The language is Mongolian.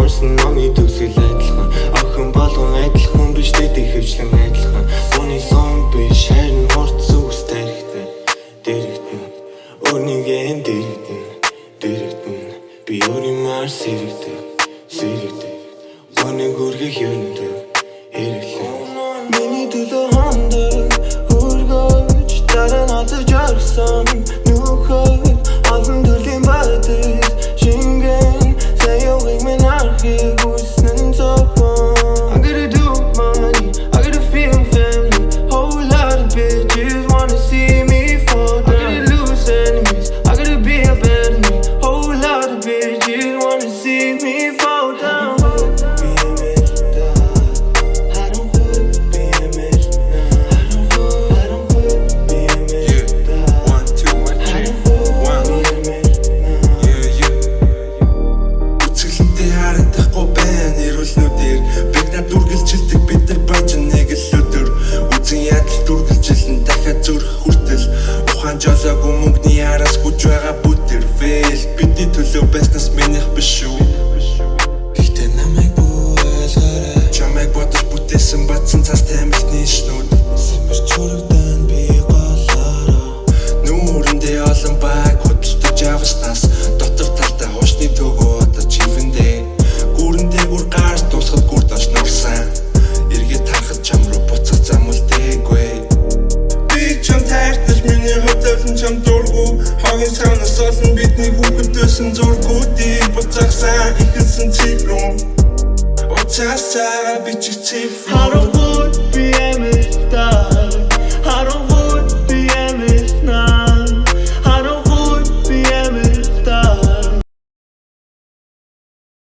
Орсон номын төсөл адилхан охин болгон адилхан биш дэдэх хөвчлэн адилхан Уны сон биш харин хорт зүс тарихтай дэрэгтэн Өрнийгэн дэрэгтэн Би өөриймаар сэрэгдэг Уны гүргэх юундаг хэрэглэн Миний төлөө хондог хөргөж дараа надад жарсан нөхөр олон төрлийн байтал шингэн саяуыг минь архийг үснэн зовхон I gotta do money, I gotta feel family Whole lot of bitches wanna see me fall down I gotta lose enemies, I gotta be a better me Whole lot of bitches wanna see me fall down Жолоогүй мөнгөний араас гүж байгаа бүтэр фейл Бидний төлөө байснаас минийх биш шүү Гэхдээ намайг ойлгоорой Чамайг бодож бүтээсэн батсан цаас тамилтны шнүүд Сэмэр чурагдан би голоороо Нүүрэндээ олон баг хөдөлтөж авснаас Дотор талтай хуушны төгөө одоо чивэндээ Гүүрэндээ гүр гарч дуусахад гүр дош нурсан Эргээд тарахад чам руу буцах зам үлдээгүй Би чам тайлтаж миний хөдөлн чам дургу Хогийн санаас олон бидний хүүхэдтэйсэн зургуудыг буцаахсан ихэлсэн цифрум Уцаасаа бичих цифрум Харахгүй би